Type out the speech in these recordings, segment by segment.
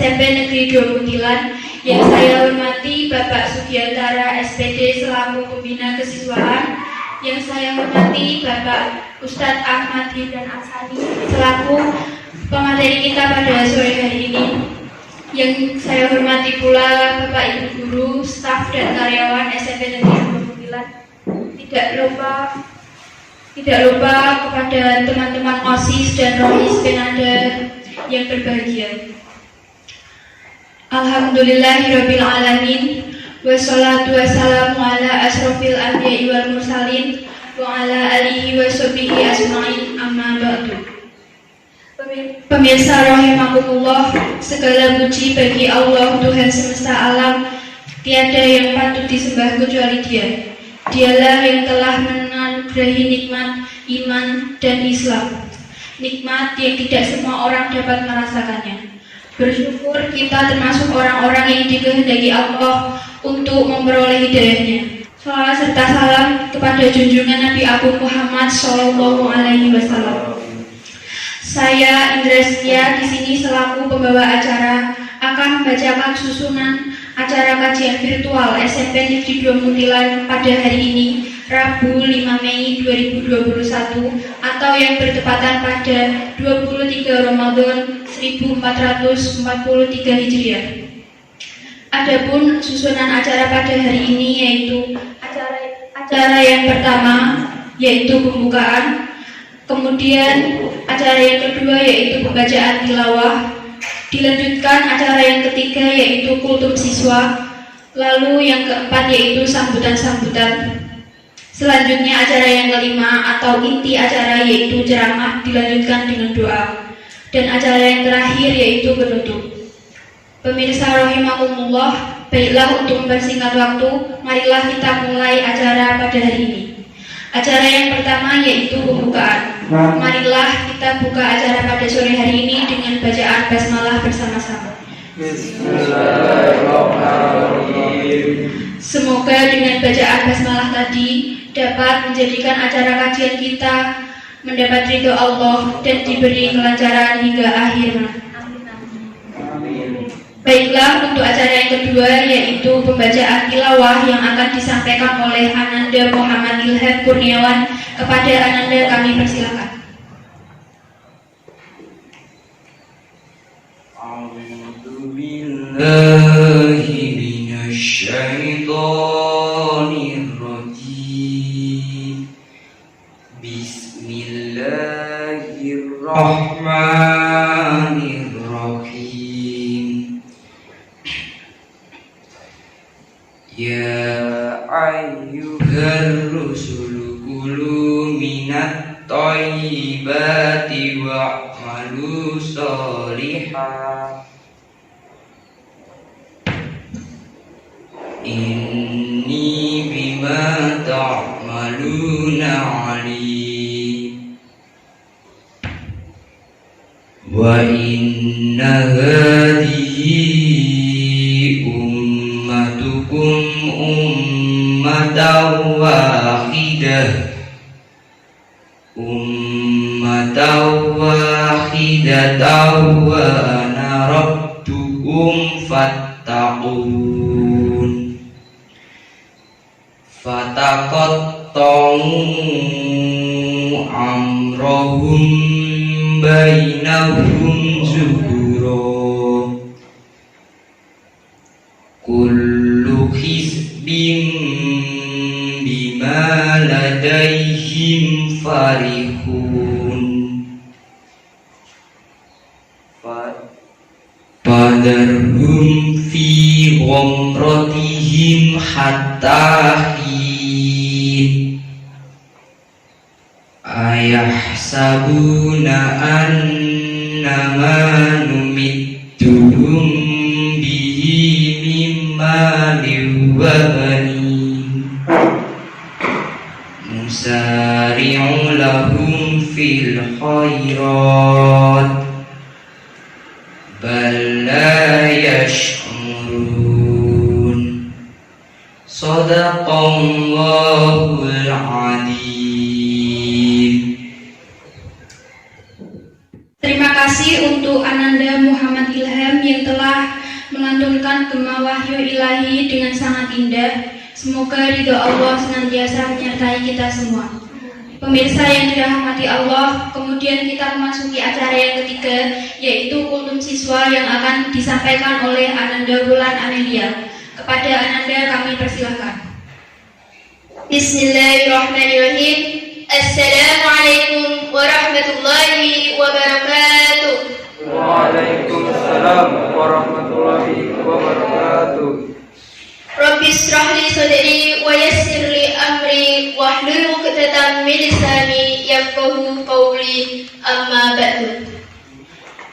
SMP Negeri 2 Muntilan. Yang saya hormati Bapak Sugiantara SPD selaku Pembina Kesiswaan. Yang saya hormati Bapak Ustadz Ahmad Hidran Aksani selaku pemateri kita pada sore hari ini. Yang saya hormati pula Bapak Ibu Guru, staf dan karyawan SMP Negeri 2 Muntilan. Tidak lupa kepada teman-teman OSIS dan Rohis Penanda yang berbahagia. Alhamdulillahirabbil alamin. Wassalatu wassalamu ala asrofil anbiya'i wal mursalin wa ala alihi wa sahbihi ajma'in, amma ba'du. Pemirsa rahimakumullah, segala puji bagi Allah Tuhan semesta alam. Tiada yang patut disembah kecuali Dia. Dialah yang telah menganugerahi nikmat iman dan Islam, nikmat yang tidak semua orang dapat merasakannya. Bersyukur kita termasuk orang-orang yang dikehendaki Allah untuk memperoleh hidayahnya. Salawat serta salam kepada junjungan Nabi Agung Muhammad SAW. Saya Indra Setia di sini selaku pembawa acara akan membacakan susunan acara kajian virtual SMP Negeri 2 Muntilan pada hari ini, Rabu 5 Mei 2021 atau yang bertepatan pada 23 Ramadan 1443 Hijriah. Adapun susunan acara pada hari ini yaitu acara yang pertama yaitu pembukaan, kemudian acara yang kedua yaitu pembacaan tilawah, dilanjutkan acara yang ketiga yaitu kultum siswa, lalu yang keempat yaitu sambutan-sambutan. Selanjutnya acara yang kelima atau inti acara yaitu ceramah dilanjutkan dengan doa, dan acara yang terakhir yaitu penutup. Pemirsa rahimakumullah, baiklah untuk mempersingkat waktu, marilah kita mulai acara pada hari ini. Acara yang pertama yaitu pembukaan. Marilah kita buka acara pada sore hari ini dengan bacaan basmalah bersama-sama. Bismillahirrahmanirrahim. Semoga dengan bacaan basmalah tadi dapat menjadikan acara kajian kita mendapat ridho Allah dan diberi kelancaran hingga akhir. Baiklah, untuk acara yang kedua yaitu pembacaan tilawah yang akan disampaikan oleh Ananda Muhammad Ilham Kurniawan. Kepada Ananda kami persilakan. A'udzu billahi minasy syaithanir rajim. Bismillahirrahmanirrahim. Ya ayyuhar rusulu kulu minat thayyibati wa'malu sholihan inni bima ta'maluna alim. Wa inna hadhihi ummatukum ummatan wahidatan wa ana rabbukum fattaqun. Fataqatta'u amrahum bainahum zubura. Kullu hizbin bima ladaihim farihun. Fadarhum fi ghamratihim hatta hin. Ayahsabuna annama numidduhum bihi mimma liwabanin. Musari'u lahum fil khairat bal la yash'urun. Shadaqallahul azim. Terima kasih untuk Ananda Muhammad Ilham yang telah melantunkan gema wahyu ilahi dengan sangat indah. Semoga ridho Allah senantiasa menyertai kita semua. Pemirsa yang dirahmati Allah, kemudian kita memasuki acara yang ketiga, yaitu kultum siswa yang akan disampaikan oleh Ananda Wulan Amelia. Kepada Ananda kami persilahkan. Bismillahirrahmanirrahim. Assalamualaikum warahmatullahi wabarakatuh. Waalaikumsalam warahmatullahi wabarakatuh. Rabbi shrah li sadri wa yassir li amri wahlul 'uqdatam min lisani yafqahu qawli, amma ba'du.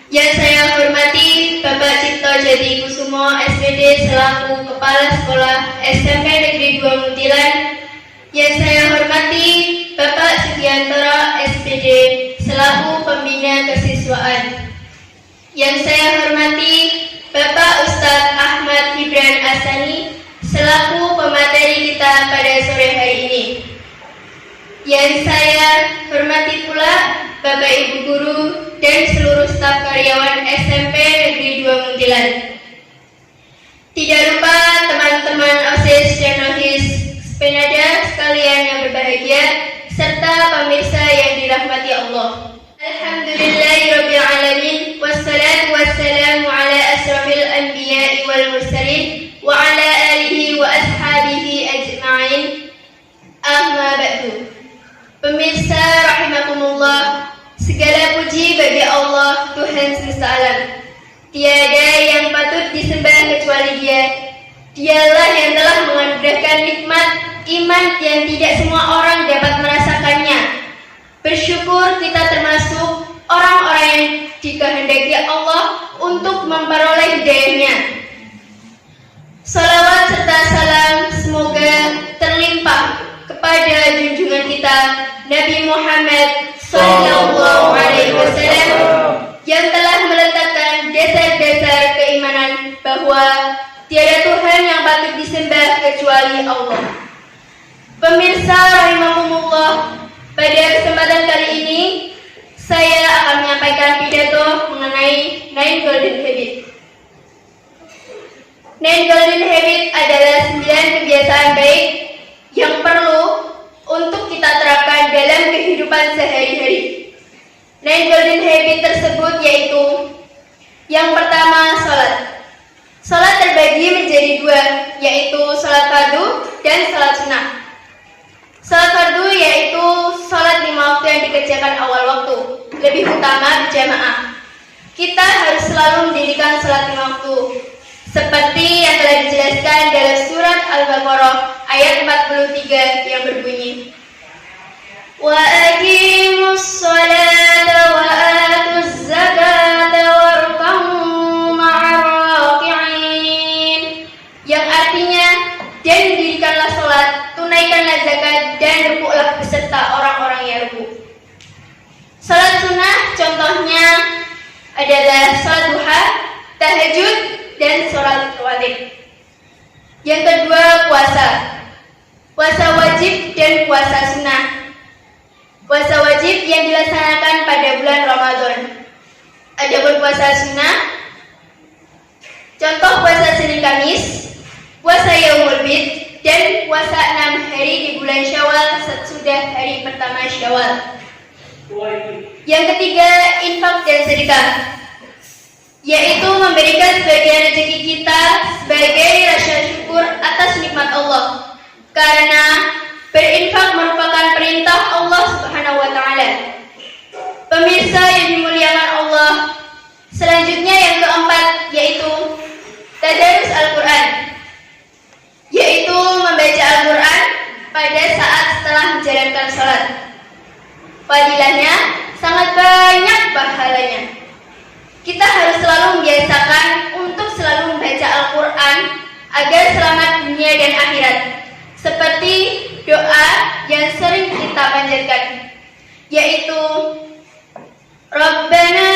Yang saya hormati Bapak Cipto Jati Kusumo SPD selaku Kepala Sekolah SMP Negeri 2 Muntilan. Yang saya hormati Bapak Sugiantoro SPD selaku Pembina Kesiswaan. Yang saya hormati Bapak Ustadz Ahmad Hibran Asani selaku pemateri kita pada sore hari ini. Yang saya hormati pula Bapak Ibu Guru dan seluruh staf karyawan SMP Negeri 2 Muntilan. Tidak lupa teman-teman OSIS dan OSIS Penada sekalian yang berbahagia, serta pemirsa yang dirahmati Allah. Alhamdulillahirabbil alamin, wassalatu wassalamu ala asrafil anbiya'i wal mursalin wa ala alihi wa ashabihi ajma'in. Amma ba'du. Pemirsa rahimakumullah, segala puji bagi Allah Tuhan semesta alam. Tiada yang patut disembah kecuali Dia. Dialah yang telah menganugerahkan nikmat iman yang tidak semua orang dapat merasakannya. Bersyukur kita termasuk orang-orang yang dikehendaki Allah untuk memperoleh hidayahnya. Salawat serta salam semoga terlimpah kepada junjungan kita Nabi Muhammad Sallallahu Alaihi Wasallam yang telah meletakkan dasar-dasar keimanan bahwa tiada Tuhan yang patut disembah kecuali Allah. Pemirsa rahimakumullah, pada kesempatan kali ini saya akan menyampaikan pidato mengenai 9 Golden Habit. 9 Golden Habit adalah 9 kebiasaan baik yang perlu untuk kita terapkan dalam kehidupan sehari-hari. 9 Golden Habit tersebut yaitu: yang pertama, salat. Salat terbagi menjadi dua, yaitu salat fardu dan salat sunnah. Salat fardu yaitu salat 5 waktu yang dikerjakan awal waktu, lebih utama berjamaah. Kita harus selalu mendirikan salat 5 waktu, seperti yang telah dijelaskan dalam surat Al-Baqarah ayat 43 yang berbunyi: Wa aqimus salata wa atuz zakata warka'u ma'ar raki'in. Yang artinya, dan dirikanlah salat, tunaikanlah zakat, dan rukuklah beserta orang-orang yang rukuk. Salat sunnah contohnya adalah salat duha, tahajud, dan salat rawatib. Yang kedua, puasa. Puasa wajib dan puasa sunnah. Puasa wajib yang dilaksanakan pada bulan Ramadan. Adapun puasa sunnah, contoh puasa Senin Kamis, puasa Yaumul Bid, dan puasa 6 hari di bulan Syawal sesudah hari pertama Syawal. Yang ketiga, infak dan sedekah, yaitu memberikan sebagian rezeki kita sebagai rasa syukur atas nikmat Allah, karena berinfak merupakan perintah Allah Subhanahu wa Ta'ala. Pemirsa yang dimuliakan Allah, selanjutnya yang keempat yaitu tadarus Al-Quran, yaitu membaca Al-Quran pada saat setelah menjalankan salat. Fadilahnya sangat banyak pahalanya. Kita harus selalu membiasakan untuk selalu membaca Al-Quran agar selamat dunia dan akhirat, seperti doa yang sering kita panjatkan, yaitu Rabbana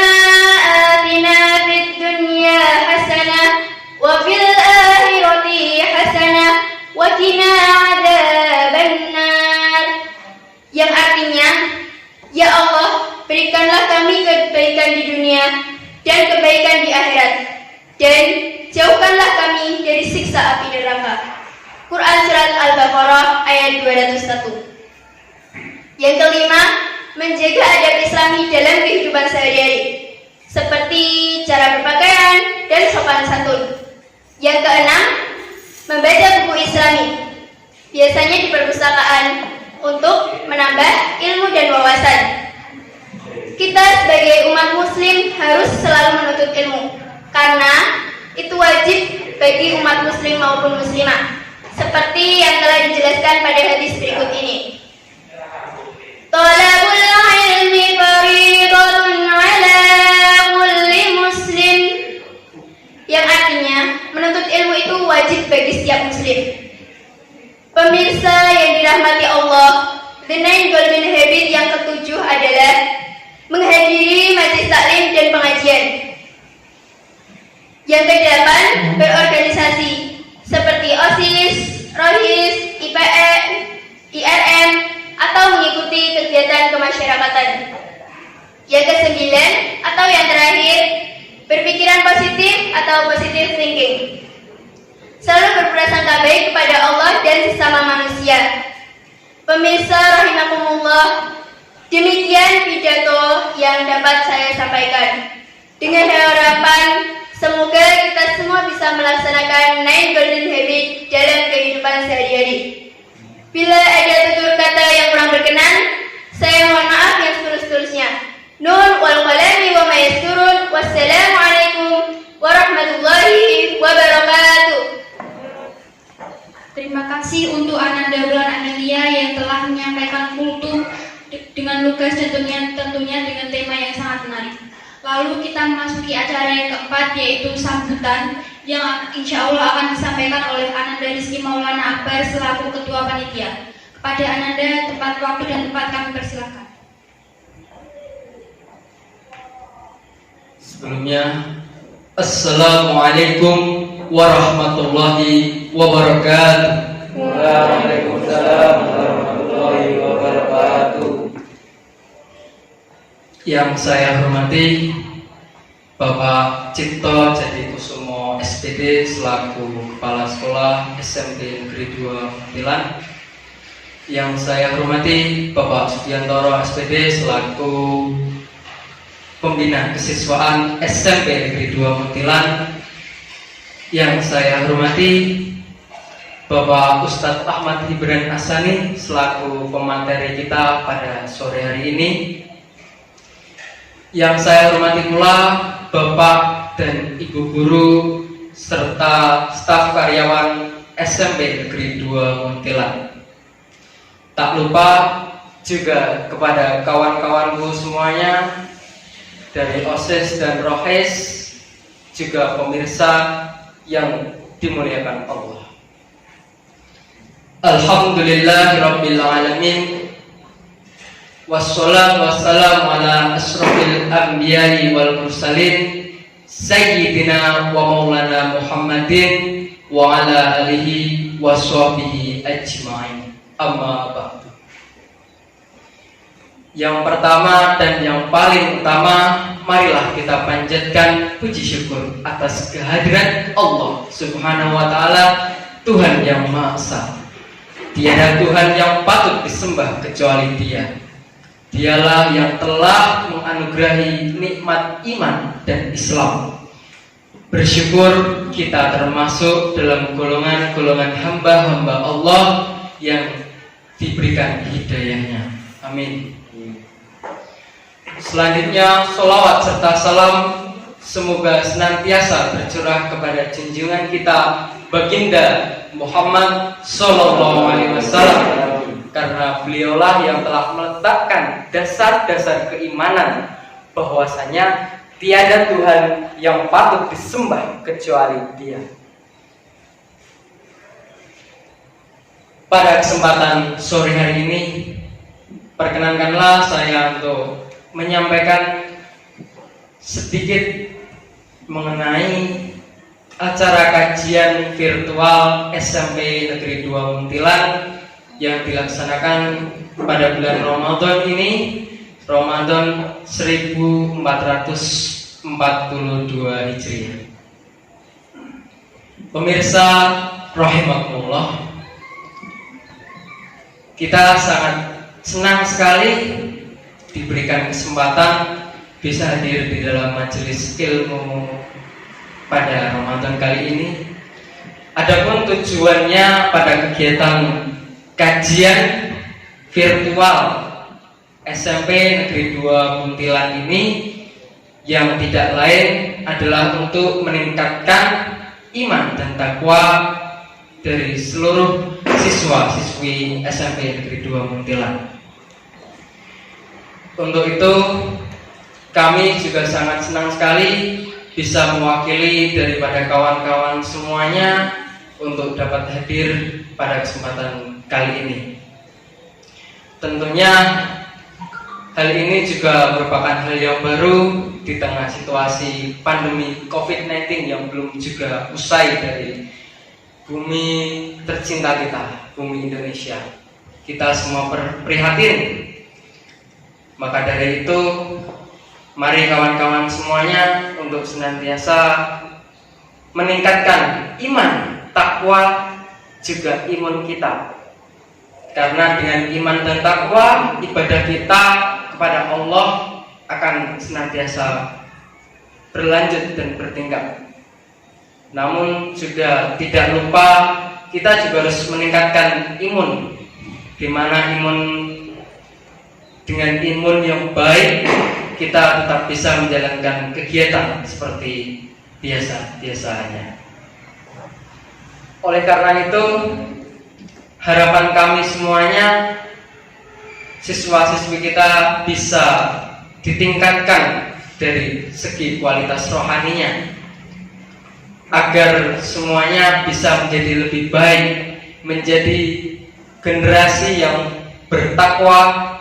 atina fid dunya hasanah wa fil akhirati hasanah wa qina adzabannar. Yang artinya, ya Allah, berikanlah kami kebaikan di dunia dan kebaikan di akhirat, siksa api neraka. Quran Surat Al-Baqarah ayat 201. Yang kelima, menjaga adab Islami dalam kehidupan sehari-hari, seperti cara berpakaian dan sopan santun. Yang keenam, membaca buku Islami, biasanya di perpustakaan, untuk menambah ilmu dan wawasan. Kita sebagai umat muslim harus selalu menuntut ilmu, karena itu wajib bagi umat muslim maupun muslimah, seperti yang telah dijelaskan pada hadis berikut ini. Talabul ilmi fariidatun 'ala kulli muslim, yang artinya menuntut ilmu itu wajib bagi setiap muslim. Pemirsa yang dirahmati Allah, the 9 golden habit yang ketujuh adalah menghadiri majelis taklim dan pengajian. Yang kedelapan, berorganisasi seperti OSIS, ROHIS, IPE, IRM, atau mengikuti kegiatan kemasyarakatan. Yang kesembilan atau yang terakhir, berpikiran positif atau positive thinking. Selalu berprasangka baik kepada Allah dan sesama manusia. Pemirsa rahimakumullah, demikian pidato yang dapat saya sampaikan. Dengan harapan semoga kita semua bisa melaksanakan 9 golden habit dalam kehidupan sehari-hari. Bila ada tutur kata yang kurang berkenan, saya mohon maaf yang setulus-tulusnya. Nun wal qalami wa ma yasturun. Wassalamualaikum warahmatullahi wabarakatuh. Terima kasih untuk Ananda Wulan Amelia yang telah menyampaikan kultum dengan lugas dan tentunya dengan tema yang sangat menarik. Lalu kita memasuki acara yang keempat, yaitu sambutan yang insya Allah akan disampaikan oleh Ananda Rizky Maulana Akbar selaku Ketua Panitia. Kepada Ananda, tempat, waktu, dan tempat kami persilakan. Sebelumnya, Assalamualaikum warahmatullahi wabarakatuh. Waalaikumsalam warahmatullahi wabarakatuh. Yang saya hormati Bapak Cipto Jadi Kusumo SPD selaku Kepala Sekolah SMP Negeri 2 Muntilan. Yang saya hormati Bapak Sudiantoro SPD selaku Pembina Kesiswaan SMP Negeri 2 Muntilan. Yang saya hormati Bapak Ustadz Ahmad Hibran Asani selaku pemateri kita pada sore hari ini. Yang saya hormati pula Bapak dan Ibu Guru serta staf karyawan SMP Negeri 2 Muntilan. Tak lupa juga kepada kawan-kawanku semuanya dari OSIS dan ROHIS, juga pemirsa yang dimuliakan Allah. Alhamdulillahirabbil alamin. Wassalatu wassalamu ala asrofil anbiya'i wal mursalin Sayyidina wa maulana Muhammadin wa ala alihi wa sahbihi ajma'in. Amma ba'du. Yang pertama dan yang paling utama, marilah kita panjatkan puji syukur atas kehadiran Allah Subhanahu wa ta'ala, Tuhan yang Maha Esa. Tiada Tuhan yang patut disembah kecuali Dia. Dialah yang telah menganugerahi nikmat iman dan Islam. Bersyukur kita termasuk dalam golongan-golongan hamba-hamba Allah yang diberikan hidayahnya. Amin. Selanjutnya, sholawat serta salam semoga senantiasa tercurah kepada junjungan kita Baginda Muhammad Sallallahu Alaihi Wasallam, karena beliaulah yang telah meletakkan dasar-dasar keimanan bahwasanya tiada Tuhan yang patut disembah kecuali Dia. Pada kesempatan sore hari ini, perkenankanlah saya untuk menyampaikan sedikit mengenai acara kajian virtual SMP Negeri 2 Muntilan yang dilaksanakan pada bulan Ramadan ini, Ramadan 1442 Hijriah. Pemirsa rahimakumullah, kita sangat senang sekali diberikan kesempatan bisa hadir di dalam majelis ilmu pada Ramadan kali ini. Adapun tujuannya pada kegiatan kajian virtual SMP Negeri 2 Muntilan ini yang tidak lain adalah untuk meningkatkan iman dan takwa dari seluruh siswa-siswi SMP Negeri 2 Muntilan. Untuk itu kami juga sangat senang sekali bisa mewakili daripada kawan-kawan semuanya untuk dapat hadir pada kesempatan kali ini. Tentunya hal ini juga merupakan hal yang baru di tengah situasi pandemi COVID-19 yang belum juga usai dari bumi tercinta kita, bumi Indonesia. Kita semua prihatin. Maka dari itu, mari kawan-kawan semuanya untuk senantiasa meningkatkan iman, takwa, juga imun kita. Karena dengan iman dan takwa, ibadah kita kepada Allah akan senantiasa berlanjut dan bertingkat. Namun juga tidak lupa kita juga harus meningkatkan imun, di mana dengan imun yang baik kita tetap bisa menjalankan kegiatan seperti biasanya. Oleh karena itu, harapan kami semuanya, siswa-siswi kita bisa ditingkatkan dari segi kualitas rohaninya, agar semuanya bisa menjadi lebih baik, menjadi generasi yang bertakwa,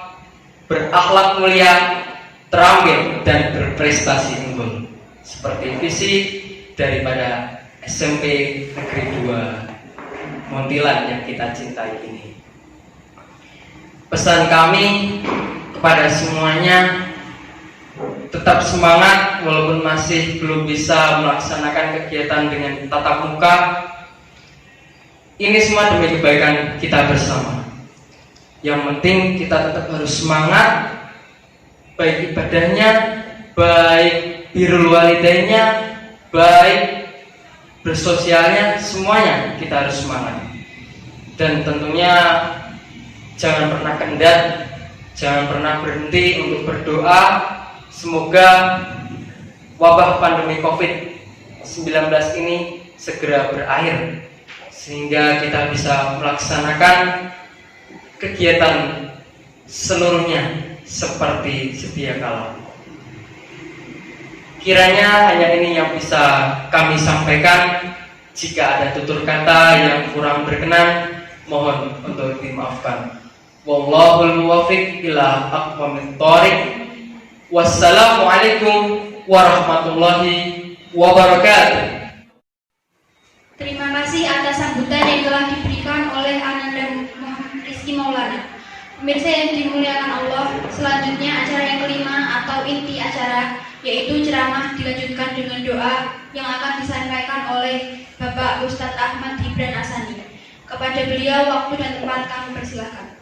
berakhlak mulia, terampil, dan berprestasi unggul, seperti visi daripada SMP Negeri 2 Muntilan yang kita cintai ini. Pesan kami kepada semuanya, tetap semangat walaupun masih belum bisa melaksanakan kegiatan dengan tatap muka. Ini semua demi kebaikan kita bersama. Yang penting kita tetap harus semangat, baik ibadahnya, baik birrul walidainnya, baik bersosialnya, semuanya kita harus semangat. Dan tentunya jangan pernah kendor, jangan pernah berhenti untuk berdoa. Semoga wabah pandemi COVID-19 ini segera berakhir, sehingga kita bisa melaksanakan kegiatan seluruhnya seperti sedia kala. Kiranya hanya ini yang bisa kami sampaikan. Jika ada tutur kata yang kurang berkenan, mohon untuk dimaafkan. Wallahul muwaffiq ila aqwamit thoriq. Wassalamualaikum warahmatullahi wabarakatuh. Terima kasih atas sambutan yang telah diberikan oleh Ananda Muhammad Rizky Maulana. Pemirsa yang dimuliakan Allah, selanjutnya acara yang kelima atau inti acara, yaitu ceramah dilanjutkan dengan doa yang akan disampaikan oleh Bapak Ustadz Ahmad Hibran Asani. Kepada beliau waktu dan tempat kami persilahkan.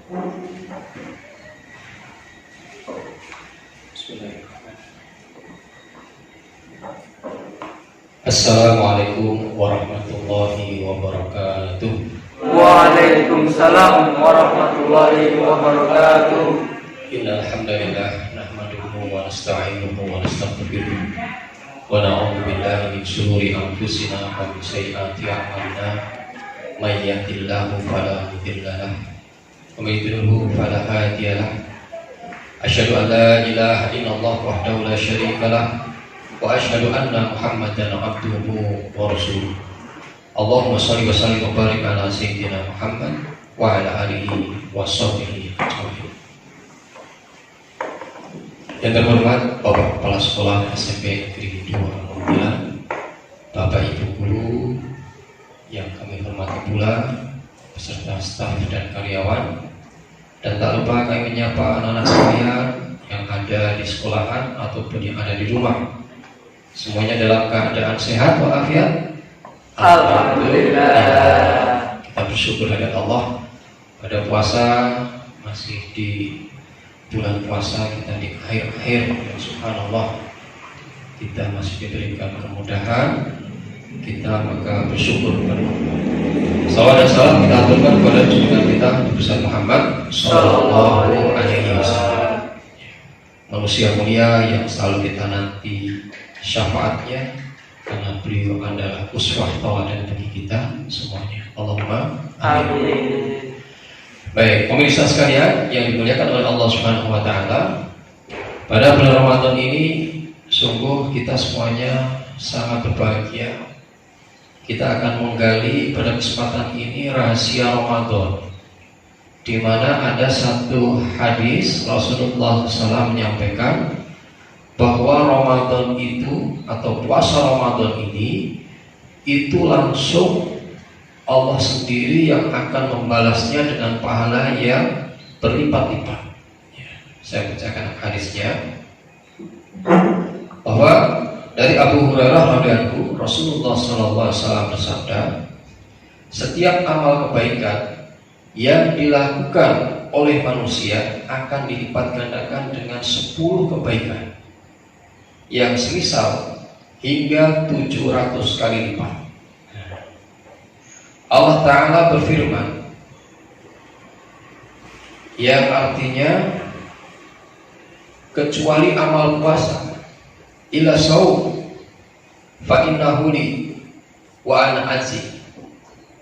Assalamualaikum warahmatullahi wabarakatuh. Waalaikumsalam warahmatullahi wabarakatuh. Innal hamdalillah nahmaduhu wa nasta'inuhu wa nastaghfiruh wa na'udzu billahi min shururi anfusina wa min sayyiati a'malina. May yahdihillahu fala mudilla lahu wa may yudlilhu fala hadiya lahu. Asyhadu an la ilaha illallah wahdahu la syarika lahu wa asyhadu anna Muhammadan abduhu wa rasuluh. Allahumma shalli wa sallim wa barik ala sayyidina Muhammad wa ala alihi wa sahbihi ajma'in. Yang terhormat Bapak Kepala Sekolah SMP Negeri 2 Muntilan, Bapak Ibu guru yang kami hormati pula, beserta staf dan karyawan, dan tak lupa kami menyapa anak-anak sekalian yang ada di sekolahan ataupun yang ada di rumah. Semuanya dalam keadaan sehat walafiat. Alhamdulillah. Kita bersyukur kepada Allah pada puasa, masih di bulan puasa, kita di akhir-akhir, ya subhanallah, kita masih diberikan kemudahan, kita maka bersyukur kepada Allah. Salawat dan salam kita aturkan kepada junjungan kita Nabi besar Muhammad Sallallahu Alaihi Wasallam, manusia mulia yang selalu kita nanti syafaatnya, karena beliau adalah uswah tauladan bagi kita semuanya. Allahumma amin. Baik, pemirsa sekalian yang dimuliakan oleh Allah Subhanahu wa taala, pada bulan Ramadan ini sungguh kita semuanya sangat berbahagia. Kita akan menggali pada kesempatan ini rahasia Ramadan, di mana ada satu hadis Rasulullah SAW menyampaikan bahwa Ramadan itu atau puasa Ramadan ini itu langsung Allah sendiri yang akan membalasnya dengan pahala yang berlipat-lipat. Saya bacakan hadisnya, bahwa dari Abu Hurairah radhiyallahu anhu, Rasulullah SAW bersabda, setiap amal kebaikan yang dilakukan oleh manusia akan dilipat gandakan dengan 10 kebaikan yang semisal hingga 700 kali lipat. Allah Ta'ala berfirman, yang artinya kecuali amal puasa, ila saum fa innahu li wa ana ajzi,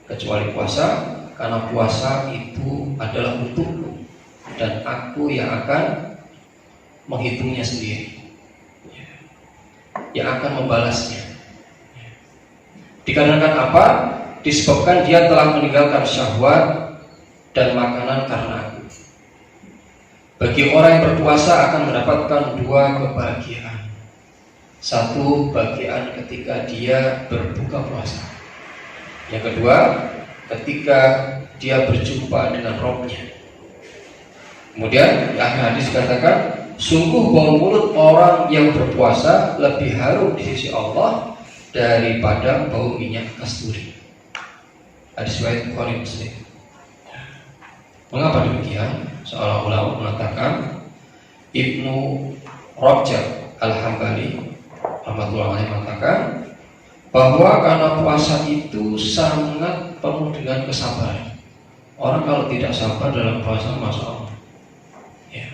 kecuali puasa, karena puasa itu adalah untukku dan aku yang akan menghitungnya sendiri, yang akan membalasnya. Dikarenakan apa? Disebabkan dia telah meninggalkan syahwat dan makanan karena aku. Bagi orang yang berpuasa akan mendapatkan 2 kebahagiaan. Satu, bagian ketika dia berbuka puasa. Yang kedua, ketika dia berjumpa dengan Rabb-Nya. Kemudian di akhir hadis dikatakan, sungguh bau mulut orang yang berpuasa lebih harum di sisi Allah daripada bau minyak kasturi. Hadis riwayat Bukhari Muslim. Mengapa demikian? Seorang ulama mengatakan, Ibnu Rajab Al-Hambali rahmatullahi alaihi mengatakan bahwa karena puasa itu sangat penuh dengan kesabaran. Orang kalau tidak sabar dalam puasa, masya Allah, ya.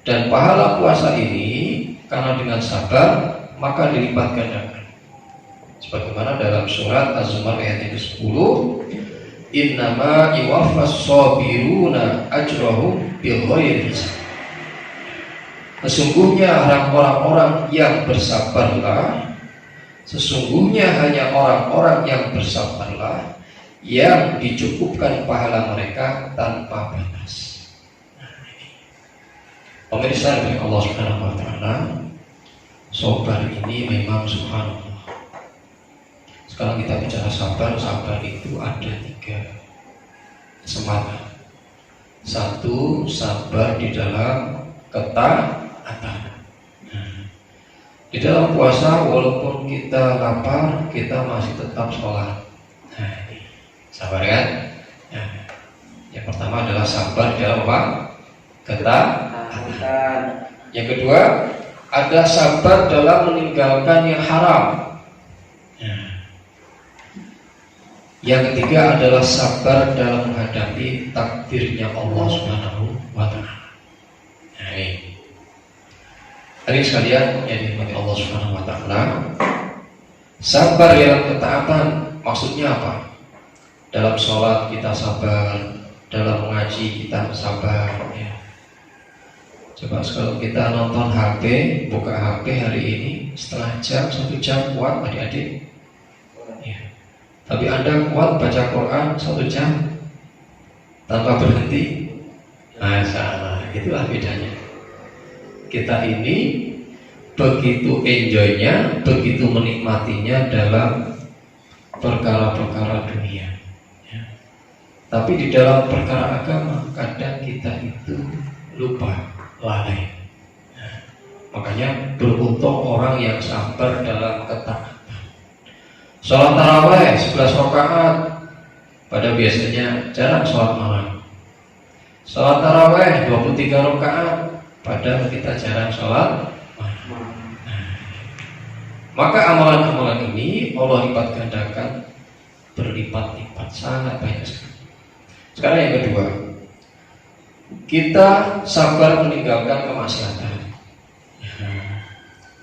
Dan pahala puasa ini karena dengan sabar maka dilipat gandakan. Sebagaimana dalam surat Az-Zumar ayat 10, innama yuwaffas sabiruna ajrahum bighairi hisab. Sesungguhnya orang-orang yang bersabarlah, sesungguhnya hanya orang-orang yang bersabarlah yang dicukupkan pahala mereka tanpa batas. Pemirsa dari Allah Subhanahu wa taala, sabar ini memang subhanallah. Sekarang kita bicara sabar, sabar itu ada 3 kesempatan. Satu, sabar di dalam ketaatan. Di dalam puasa walaupun kita lapar, kita masih tetap sholat. Nah, ini sabar kan? Yang pertama adalah sabar di dalam apa? Ketaatan. Yang kedua, ada sabar dalam meninggalkan yang haram. Yang ketiga adalah sabar dalam menghadapi takdirnya Allah Subhanahu wa taala. Nah, ini. Hadirin sekalian yang dirahmati Allah Subhanahu wa taala, sabar dalam ketaatan maksudnya apa? Dalam sholat kita sabar, dalam mengaji kita sabar, ya. Coba kalau kita nonton HP, buka HP hari ini setengah jam, 1 jam kuat adik-adik? Ya. Tapi Anda kuat baca Quran 1 jam tanpa berhenti? Masalah, itulah bedanya. Kita ini begitu enjoynya, begitu menikmatinya dalam perkara-perkara dunia, ya. Tapi di dalam perkara agama kadang kita itu lupa, lalai. Makanya beruntung orang yang sabar dalam ketaatan. Sholat taraweh 11 rakaat, pada biasanya jarang sholat malam. Sholat taraweh 23 rakaat, padahal kita jarang sholat malam. Maka amalan-amalan ini Allah lipat gandakan berlipat-lipat, sangat banyak sekali. Sekarang yang kedua, kita sabar meninggalkan kemaksiatan.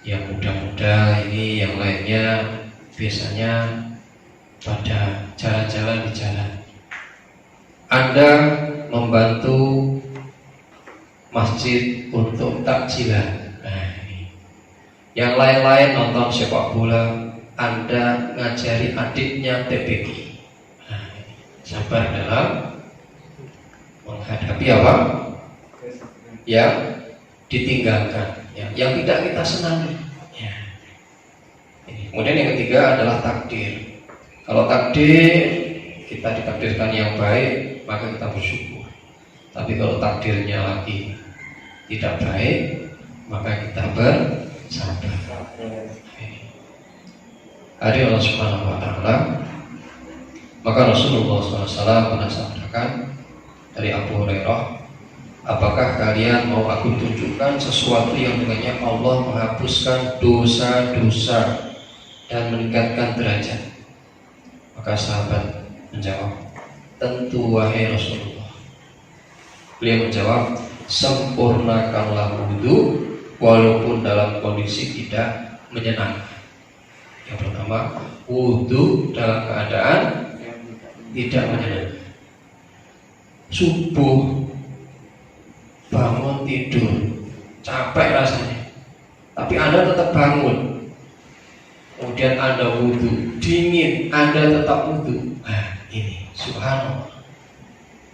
Yang muda-muda ini, yang lainnya biasanya pada jalan-jalan di jalan. Anda membantu masjid untuk takjilan. Yang lain-lain nonton sepak bola, Anda ngajari adiknya TPG. Sabar dalam menghadapi apa? Yang ditinggalkan, yang tidak kita senangi. Kemudian yang ketiga adalah takdir. Kalau takdir kita ditakdirkan yang baik, maka kita bersyukur. Tapi kalau takdirnya lagi tidak baik, maka kita bersabar. Hari Allah Subhanahu wa Ta'ala, maka Rasulullah SAW pernah sabdakan dari Abu Hurairah, apakah kalian mau aku tunjukkan sesuatu yang dengannya Allah menghapuskan dosa-dosa dan meningkatkan derajat? Maka sahabat menjawab, tentu wahai Rasulullah. Beliau menjawab, sempurnakanlah wudhu walaupun dalam kondisi tidak menyenangkan. Yang pertama, wudhu dalam keadaan tidak menyenangkan. Subuh bangun tidur, capek rasanya, tapi Anda tetap bangun. Kemudian Anda wudhu, dingin, Anda tetap wudhu. Nah, ini subhanallah.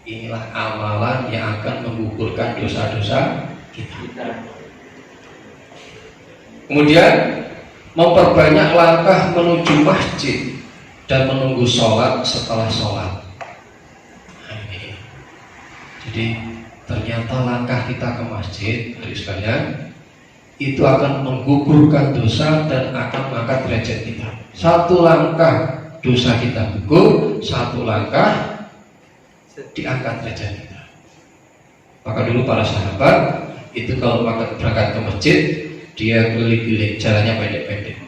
Inilah amalan yang akan menggugurkan dosa-dosa kita. Kemudian memperbanyak langkah menuju masjid dan menunggu sholat setelah sholat. Nah, ini. Jadi ternyata langkah kita ke masjid, hari sekalian, itu akan menggugurkan dosa dan akan mengangkat derajat kita. Satu langkah dosa kita gugur, satu langkah diangkat derajat kita. Maka dulu para sahabat itu kalau berangkat ke masjid, dia keliling-keliling, jalannya pendek-pendek,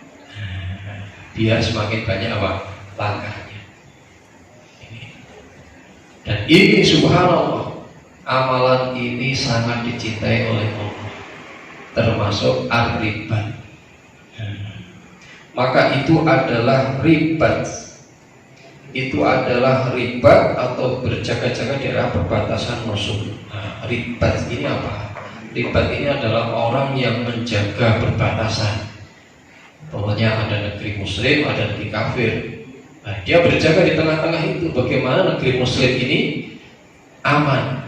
biar semakin banyak apa? Langkahnya. Dan ini subhanallah, amalan ini sangat dicintai oleh Allah, termasuk ar-ribat. Maka itu adalah ribat. Itu adalah ribat atau berjaga-jaga di daerah perbatasan musuh. Nah, ribat ini apa? Ribat ini adalah orang yang menjaga perbatasan. Pokoknya ada negeri muslim, ada negeri kafir. Nah, dia berjaga di tengah-tengah itu. Bagaimana negeri muslim ini aman?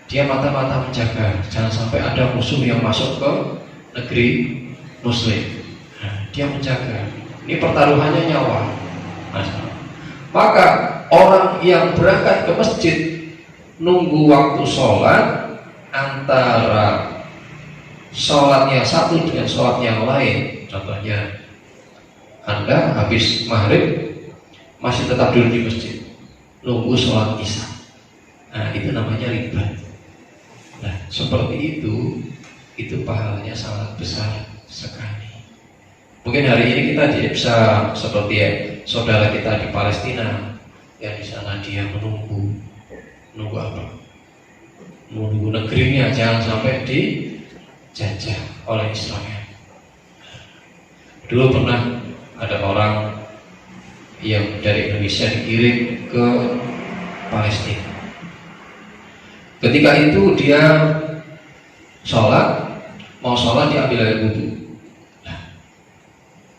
Dia mata-mata menjaga, jangan sampai ada musuh yang masuk ke negeri muslim. Nah, dia menjaga. Ini pertaruhannya nyawa. Maka orang yang berangkat ke masjid nunggu waktu sholat, antara sholatnya satu dengan sholat yang lain. Contohnya Anda habis maghrib masih tetap duduk di masjid nunggu sholat isya. Nah, itu namanya ribat. Nah, seperti itu pahalanya sangat besar sekali. Mungkin hari ini kita tidak bisa seperti ya, saudara kita di Palestina yang di sana dia menunggu apa? Menunggu negerinya jangan sampai dijajah oleh Israel. Dulu pernah ada orang yang dari Indonesia dikirim ke Palestina. Ketika itu dia mau sholat diambil air wudhu. Nah,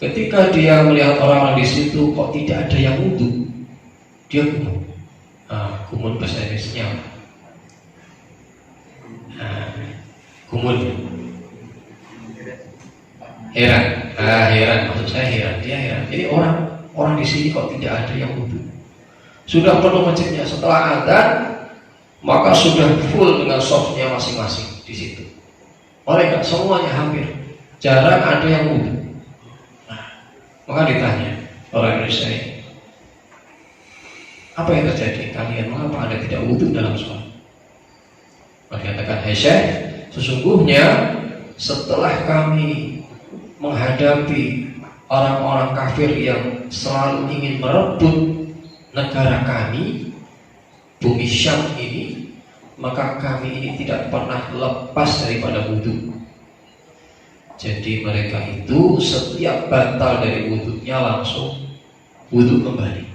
ketika dia melihat orang-orang di situ kok tidak ada yang wudhu, dia gumun. Gumun bahasa Indonesia. Gumun. Heran. Heran, maksud saya heran. Dia heran. Jadi orang di sini kok tidak ada yang wudhu. Sudah penuh masjidnya, setelah adzan maka sudah full dengan softnya masing-masing di situ. Mereka semuanya hampir jarang ada yang wudhu. Nah, maka ditanya, orang Indonesia ini. Apa yang terjadi? Kalian mengapa Anda tidak wudhu dalam sholat? Maka katakan, hai Syekh, sesungguhnya setelah kami menghadapi orang-orang kafir yang selalu ingin merebut negara kami, bumi Syam ini, maka kami ini tidak pernah lepas daripada wudhu. Jadi mereka itu setiap batal dari wudhunya langsung wudhu kembali.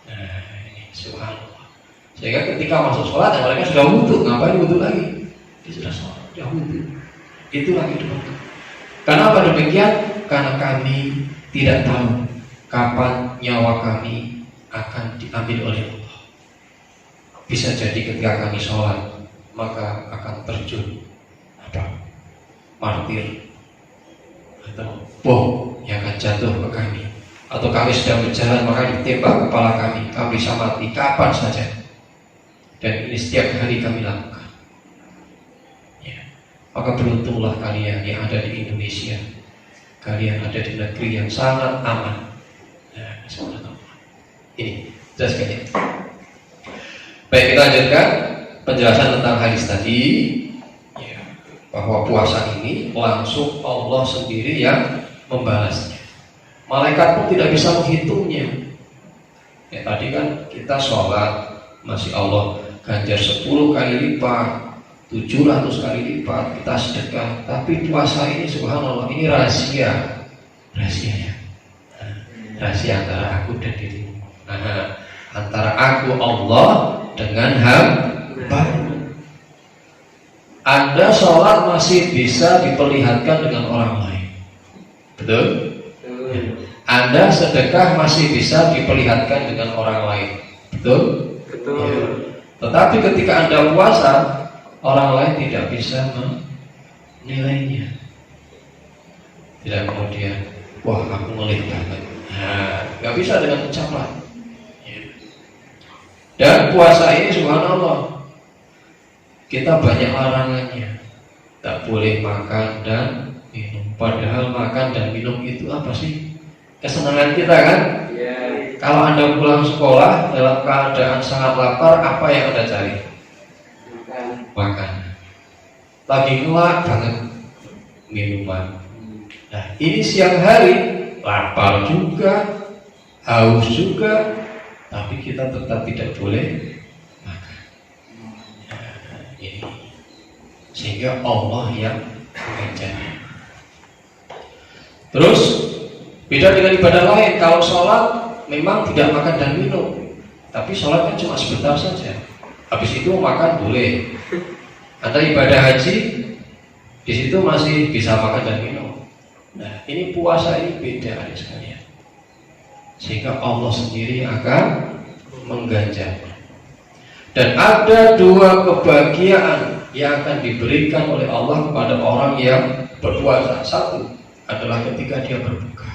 Nah ini subhanallah. Sehingga ketika masuk sholat ya mereka sudah wudhu, ngapain wudhu lagi? Dia sudah sholat, dia wudhu. Itulah kehidupan. Kenapa demikian? Karena kami tidak tahu kapan nyawa kami akan diambil oleh Allah. Bisa jadi ketika kami sholat maka akan terjun martir atau bom yang akan jatuh ke kami, atau kami sedang berjalan maka ditembak kepala kami bisa mati kapan saja. Dan ini setiap hari kami lakukan. Ya. Maka beruntunglah kalian yang ada di Indonesia. Kalian ada di negeri yang sangat aman. Nah, sangat aman. Ini jelaskan ya. Baik, kita lanjutkan penjelasan tentang hadis tadi. Bahwa puasa ini langsung Allah sendiri yang membalasnya. Malaikat pun tidak bisa menghitungnya. Ya, tadi kan kita sholat masih Allah ganjar 10 kali lipat, 700 kali lipat, kita sedekah. Tapi puasa ini subhanallah, ini rahasianya. Rahasia antara aku dan dirimu. Antara aku Allah dengan hamba. Anda sholat masih bisa diperlihatkan dengan orang lain, betul? Anda sedekah masih bisa diperlihatkan dengan orang lain, betul? Betul. Ya. Tetapi ketika Anda puasa, orang lain tidak bisa menilainya. Tidak kemudian, wah aku ngelit banget. Nah, nggak bisa dengan ucapan. Ya. Dan puasa ini subhanallah, kita banyak larangannya. Tak boleh makan dan minum. Padahal makan dan minum itu apa sih? Kesenangan kita kan? Ya. Kalau Anda pulang sekolah dalam keadaan sangat lapar, apa yang Anda cari? Makan. Lagi ngelak banget, minuman. Nah ini siang hari lapar juga, haus juga, tapi kita tetap tidak boleh. Sehingga Allah yang mengajarnya. Terus beda dengan ibadah lain. Kalau sholat memang tidak makan dan minum, tapi sholat kan cuma sebentar saja. Habis itu makan boleh. Anda ibadah haji, di situ masih bisa makan dan minum. Nah ini puasa ini beda adik sekalian. Sehingga Allah sendiri akan mengganjarnya. Dan ada dua kebahagiaan yang akan diberikan oleh Allah kepada orang yang berpuasa. Satu adalah ketika dia berbuka.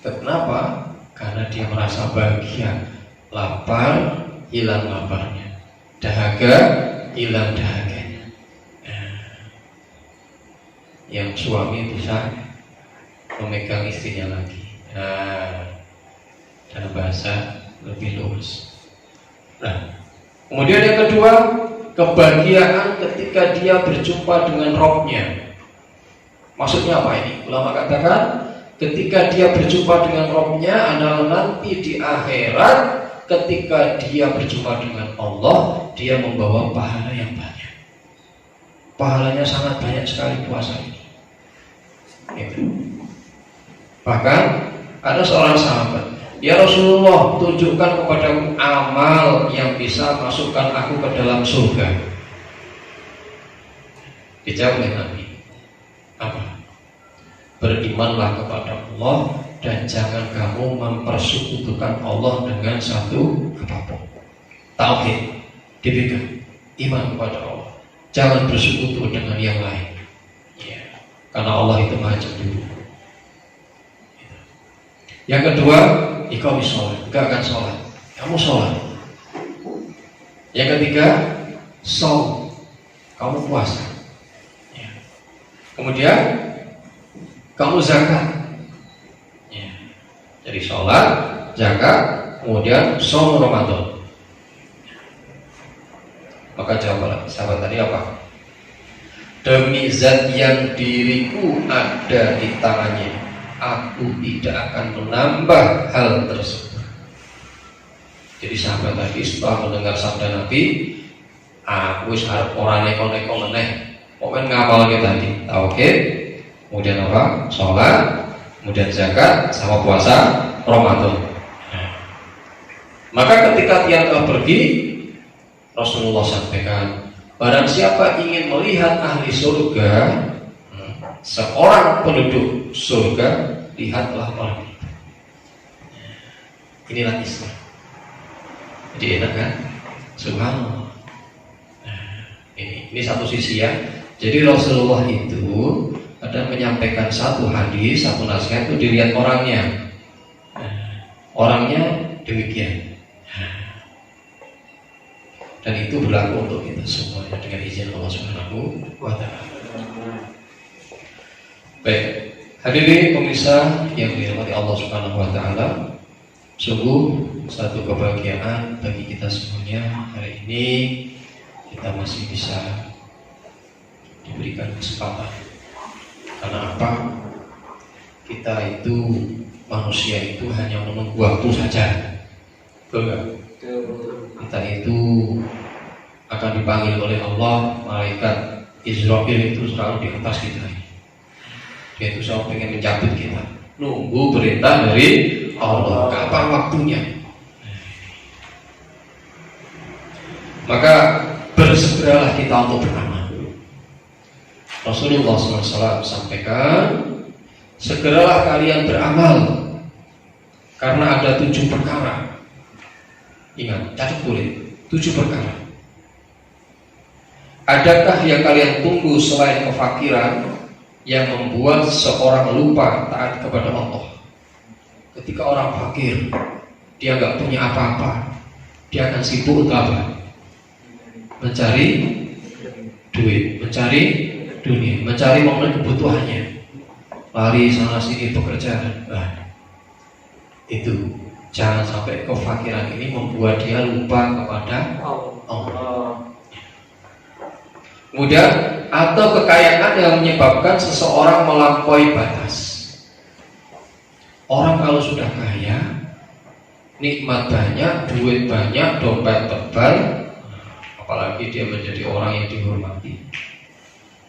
Kenapa? Karena dia merasa bahagia. Lapar, hilang laparnya. Dahaga, hilang dahaganya. Yang suami bisa memegang istrinya lagi. Dalam bahasa lebih luas. Kemudian yang kedua, kebahagiaan ketika dia berjumpa dengan Robnya. Maksudnya apa ini? Ulama katakan ketika dia berjumpa dengan Robnya adalah nanti di akhirat, ketika dia berjumpa dengan Allah, dia membawa pahala yang banyak. Pahalanya sangat banyak sekali puasa ini. Bahkan ada seorang sahabat, ya Rasulullah, tunjukkan kepadaku amal yang bisa masukkan aku ke dalam surga. Dijawab oleh Nabi, apa? Berimanlah kepada Allah dan jangan kamu mempersekutukan Allah dengan satu apapun. Tauhid dipegang, iman kepada Allah. Jangan bersekutu dengan yang lain. Ya, karena Allah itu Maha Cemburu. Yang kedua, iqamis sholat, tegakkan sholat. Kamu sholat. Yang ketiga, shaum, kamu puasa. Ya. Kemudian kamu zakat. Jadi sholat, zakat, kemudian shaum Ramadan. Maka jawaban sahabat tadi apa? Demi zat yang diriku ada di tangannya, aku tidak akan menambah hal tersebut. Jadi sahabat tadi setelah mendengar sabda Nabi, aku harap orang neko-neko meneh, pokoknya ngapal kita tadi, oke? Kemudian apa? Sholat, kemudian zakat, sama puasa Ramadan. Maka ketika dia telah pergi, Rasulullah sampaikan, barang siapa ingin melihat ahli surga, seorang penduduk surga, lihatlah orang itu. Inilah Islam. Jadi enak kan? Subhanallah. Ini satu sisi ya. Jadi Rasulullah itu ada menyampaikan satu hadis, satu nasihat itu dilihat orangnya. Orangnya demikian. Dan itu berlaku untuk kita semuanya dengan izin Allah Subhanahu wa Ta'ala. Baik, hadirin pemirsa yang dirahmati Allah Subhanahu wa Ta'ala, sungguh satu kebahagiaan bagi kita semuanya hari ini kita masih bisa diberikan kesempatan. Karena apa? Kita itu manusia itu hanya menunggu waktu saja. Betul nggak? Kita itu akan dipanggil oleh Allah, malaikat Israfil itu selalu di atas kita. Dia itu selalu pengen mencabut kita. Nunggu perintah dari Allah. Kapan waktunya? Maka bersegeralah kita untuk beramal. Rasulullah SAW sampaikan, segeralah kalian beramal, karena ada 7 perkara. Ingat, catat tulis 7 perkara. Adakah yang kalian tunggu selain kefakiran yang membuat seorang lupa taat kepada Allah? Ketika orang fakir, dia nggak punya apa-apa, dia akan sibuk untuk apa? Mencari duit, mencari dunia, mencari memenuhi kebutuhannya, lari sana sini pekerjaan. Nah, itu jangan sampai kefakiran ini membuat dia lupa kepada Allah. Kemudian atau kekayaan yang menyebabkan seseorang melampaui batas. Orang kalau sudah kaya, nikmat banyak, duit banyak, dompet tebal, apalagi dia menjadi orang yang dihormati,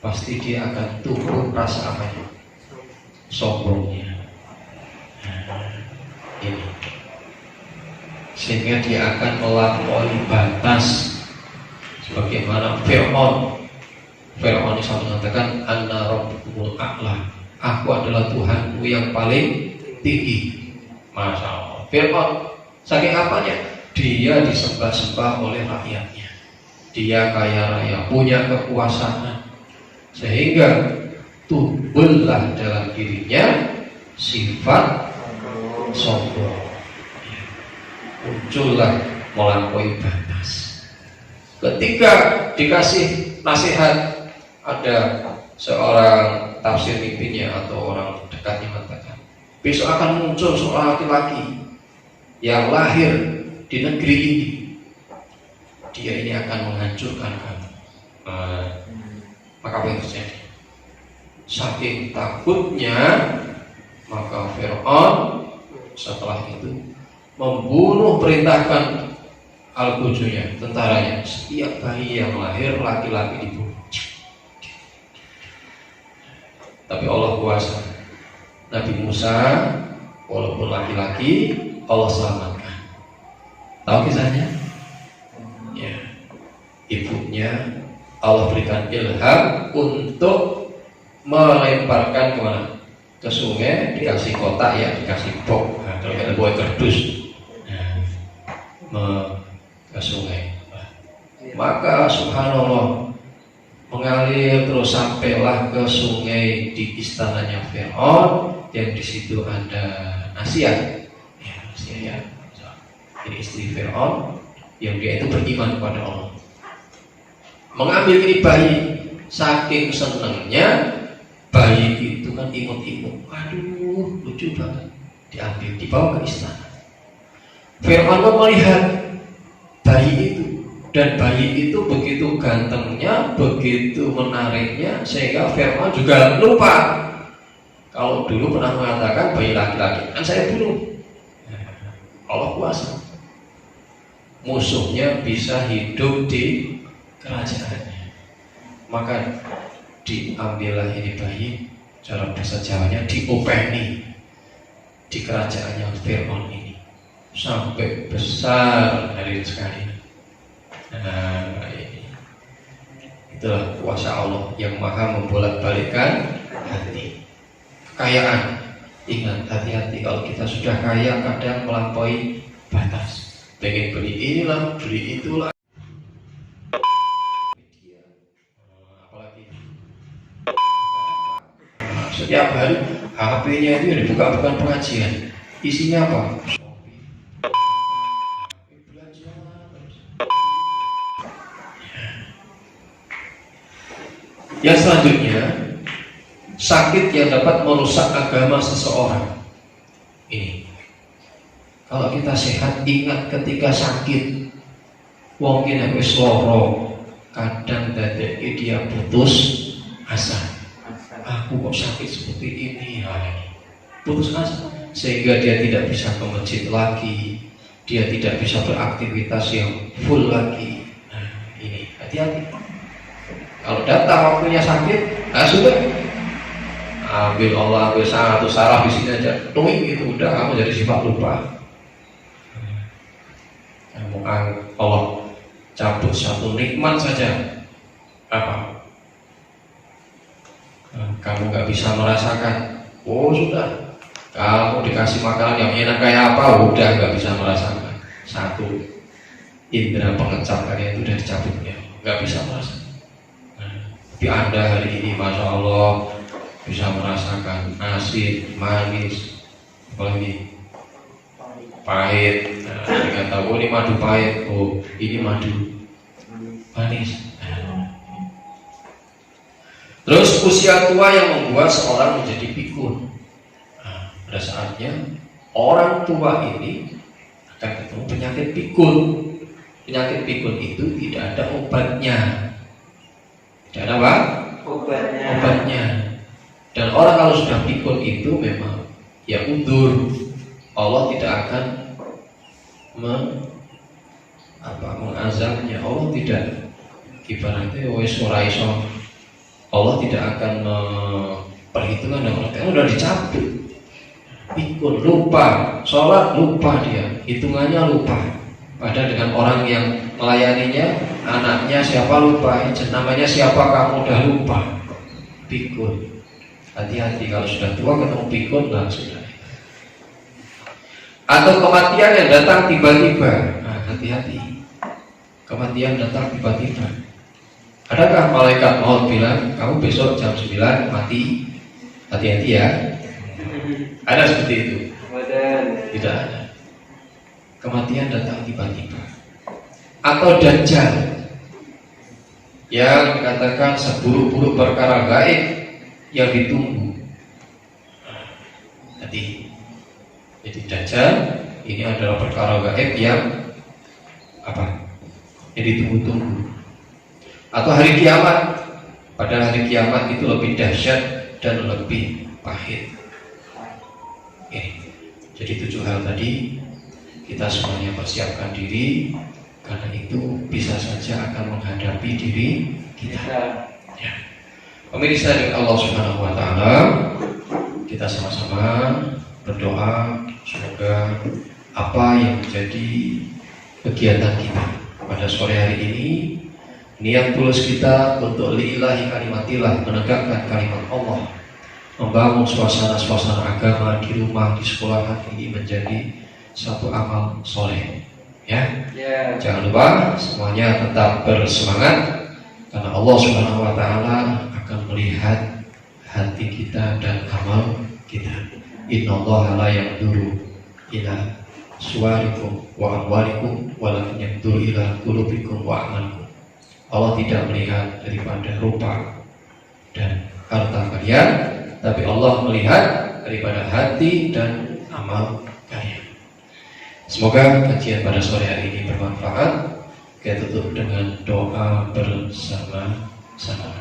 pasti dia akan tumbuh rasa apanya? Sombongnya. Ini. Sehingga dia akan melampaui batas. Sebagaimana Fir'aun itu mengatakan, Anna Rabbukumul A'la, aku adalah Tuhanmu yang paling tinggi. Masya Allah. Fir'aun saking apanya? Dia disembah-sembah oleh rakyatnya. Dia kaya raya, punya kekuasaan, sehingga tumbuhlah dalam dirinya sifat sombong, muncullah melampaui batas. Ketika dikasih nasihat, ada seorang tafsir mimpinya atau orang dekatnya mengatakan, besok akan muncul seorang laki-laki yang lahir di negeri ini, dia ini akan menghancurkan kamu. Maka apa yang terjadi? Saking takutnya, maka Fir'aun setelah itu membunuh, perintahkan al-bujunya, tentaranya, setiap bayi yang lahir laki-laki dibunuh. Tapi Allah kuasa. Nabi Musa walaupun laki-laki, Allah selamatkan. Tahu kisahnya? Ya, ibunya Allah berikan ilham untuk melemparkan kemana? Ke sungai, dikasih kotak ya, dikasih box. Nah, kalau kita buat kardus, ke sungai. Maka subhanallah, mengalir terus sampailah ke sungai di istananya Fir'aun, yang di situ ada Asia. Ya, Asia ya. Ini istri Fir'aun yang dia itu beriman kepada Allah. Mengambil ini bayi, saking senangnya bayi itu kan imut-imut. Aduh, lucu banget. diambil, dibawa ke istana. Fir'aun melihat bayi itu, dan bayi itu begitu gantengnya, begitu menariknya, sehingga Fir'aun juga lupa kalau dulu pernah mengatakan bayi laki-laki kan saya bunuh. Allah kuasa, musuhnya bisa hidup di kerajaannya. Maka diambillah ini bayi, cara bahasa Jawanya diopeni di kerajaannya Fir'aun ini sampai besar hari sekali. Nah, ini itulah kuasa Allah yang maha membolak-balikkan hati. Kekayaan, ingat, hati-hati kalau kita sudah kaya kadang melampaui batas. Pengen beli inilah, beli itulah. Apalagi setiap hari HP-nya itu dibuka, bukan pengajian. Isinya apa? Yang selanjutnya, sakit yang dapat merusak agama seseorang. Ini, kalau kita sehat, ingat ketika sakit, wong kene wis lara, kadang dadeke dia putus asa. Aku kok sakit seperti ini, putus asa, sehingga dia tidak bisa ke masjid lagi, dia tidak bisa beraktivitas yang full lagi. Nah, ini hati-hati. Kalau datang waktunya sakit, sudah ambil Allah, ambil satu saraf di sini aja, tuing gitu, udah kamu jadi sifat lupa. Kamu Allah cabut satu nikmat saja, apa? Kamu nggak bisa merasakan. Oh sudah, kamu dikasih makanan yang enak kayak apa, udah nggak bisa merasakan. Satu indera pengecap kalian itu udah dicabut ya, nggak bisa merasakan. Tapi Anda hari ini, masya Allah, bisa merasakan asin, manis, apalagi pahit. Nah, kita tahu ini madu pahit, oh ini madu manis. Terus usia tua yang membuat seorang menjadi pikun. Nah, pada saatnya orang tua ini akan ketemu penyakit pikun. Penyakit pikun itu tidak ada obatnya. Tidak ada apa? Obatnya. Dan orang kalau sudah pikun itu memang ya undur. Allah tidak akan mengazabnya. Allah tidak, ibaratnya wis ora iso. Allah tidak akan perhitungan dan mereka udah dicabut. Pikun, lupa, sholat lupa dia, hitungannya lupa. Padahal dengan orang yang melayaninya, anaknya siapa lupa, namanya siapa kamu udah lupa. Pikun. Hati-hati kalau sudah tua ketemu pikun langsung. Atau kematian yang datang tiba-tiba. Nah, hati-hati. Kematian datang tiba-tiba. Adakah malaikat maut bilang kamu besok jam 9 mati? Hati-hati ya. Ada seperti itu? Tidak ada. Kematian datang tiba-tiba. Atau dajjal yang dikatakan seburuk-buruk perkara gaib yang ditunggu. Jadi dajjal ini adalah perkara gaib yang apa? Yang ditunggu-tunggu. Atau hari kiamat. Padahal hari kiamat itu lebih dahsyat dan lebih pahit. Jadi 7 hal tadi kita semuanya persiapkan diri, karena itu bisa saja akan menghadapi diri kita. Ya. Pemirsa dari Allah Subhanahu Wa Taala, kita sama-sama berdoa semoga apa yang menjadi kegiatan kita pada sore hari ini, niat tulus kita untuk lillahi kalimatillah, menegakkan kalimat Allah, membangun suasana-suasana agama di rumah, di sekolahan ini menjadi satu amal soleh. Ya, jangan lupa semuanya tetap bersemangat, karena Allah Subhanahu Wa Taala akan melihat hati kita dan amal kita. Innallaha la yanzuru ila suwarikum wa amwalikum walakin yanzuru ila qulubikum wa a'malikum. Allah tidak melihat daripada rupa dan harta kalian, tapi Allah melihat daripada hati dan amal kalian. Semoga kajian pada sore hari ini bermanfaat. Kita tutup dengan doa bersama-sama.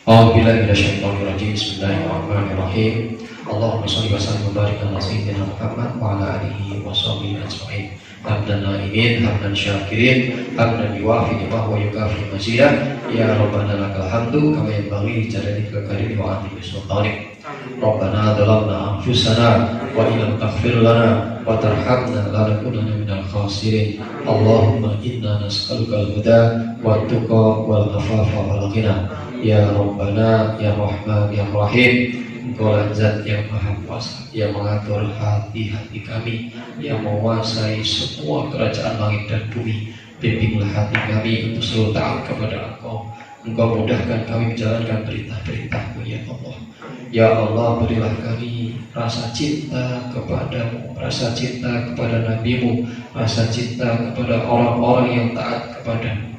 A'udzubillahi minasyaitonirrajim. Bismillahirrahmanirrahim. Allahumma shalli wa sallim wa barik ala sayyidina Muhammad wa ala alihi wa sahbihi ajma'in. Hamdan na'imin, hamdan syakirin, hamdan yuwafi ni'mah wa yukafi mazidah. Ya Rabbana lakal hamdu kama yanbaghi li jalalikal karim wa 'azimi sultanik. Rabbana dhalamna anfusana wa illam taghfir lana wa tarhamna lanakunanna minal khasirin. Allahumma inna nas'aluka al-huda wa tuqa wal afafa wal ghina. Ya Rabbana ya Rahman ya Rahim. Engkaulah Zat yang Maha Kuasa, yang mengatur hati-hati kami, yang menguasai semua kerajaan langit dan bumi. Bimbinglah hati kami untuk selalu taat kepada Engkau. Engkau mudahkan kami menjalankan perintah-perintah-Mu, ya Allah. Ya Allah, berilah kami rasa cinta kepadamu, rasa cinta kepada Nabi-Mu, rasa cinta kepada orang-orang yang taat kepadamu.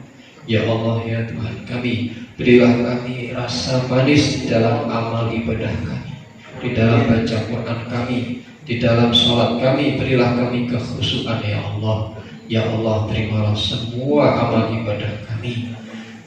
Ya Allah, ya Tuhan kami, berilah kami rasa manis di dalam amal ibadah kami, di dalam baca Quran kami, di dalam sholat kami. Berilah kami kekhusyuan, ya Allah. Ya Allah, terimalah semua amal ibadah kami.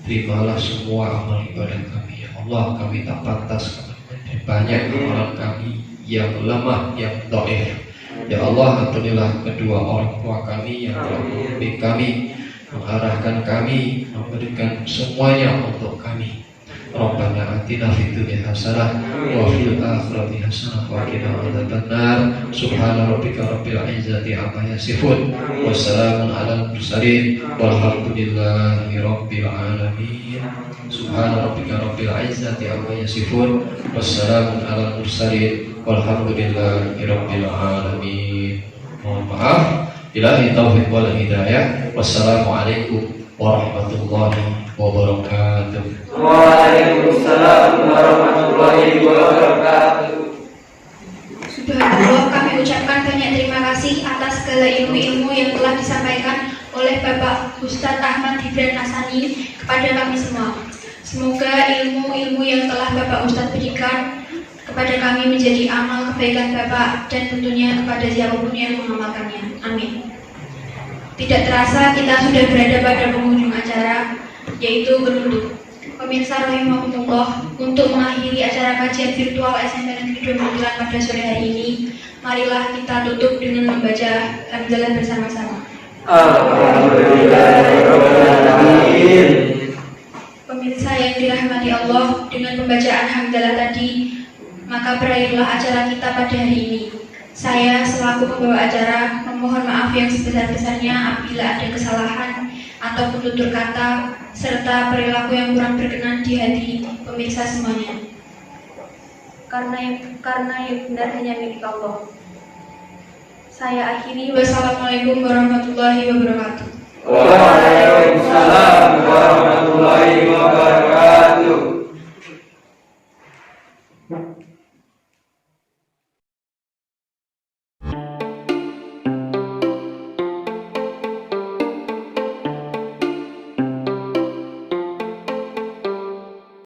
Terimalah semua amal ibadah kami, ya Allah. Kami tak pantas karena banyak amalan kami yang lemah, yang dhaif. Ya Allah, ampunilah kedua orang tua kami yang telah membimbing kami, mengarahkan kami, memberikan semuanya untuk kami. Rabbana atina fid dunya hasanah wa fil akhirati hasanah wa qina adzabannar. Subhana rabbika rabbil izzati amma yasifun wa salamun alal mursalin walhamdulillahi rabbil alamin. Subhana rabbika rabbil izzati amma yasifun wa salamun alal mursalin walhamdulillahi rabbil alamin. Mohon maaf. Ilahi taufiq wal hidayah. Wassalamualaikum warahmatullahi wabarakatuh. Waalaikumsalam warahmatullahi wabarakatuh. Subhanallah, kami ucapkan banyak terima kasih atas segala ilmu-ilmu yang telah disampaikan oleh Bapak Ustadz Ahmad Hibran Asani kepada kami semua. Semoga ilmu-ilmu yang telah Bapak Ustadz berikan kepada kami menjadi amal kebaikan Bapak dan tentunya kepada siapapun yang mengamalkannya. Amin. Tidak terasa kita sudah berada pada penghujung acara, yaitu penutup. Pemirsa rahimahumullah, untuk mengakhiri acara kajian virtual SMP Negeri 2 Magelang pada sore hari ini, marilah kita tutup dengan membaca hamdalah bersama-sama. Alhamdulillahirrahmanirrahim. Pemirsa yang dirahmati Allah, dengan pembacaan hamdalah tadi, maka berakhirlah acara kita pada hari ini. Saya selaku pembawa acara memohon maaf yang sebesar-besarnya apabila ada kesalahan atau tutur kata serta perilaku yang kurang berkenan di hati pemirsa semuanya. Karena yang benar hanya milik Allah. Saya akhiri. Wassalamualaikum warahmatullahi wabarakatuh. Waalaikumsalam warahmatullahi wabarakatuh.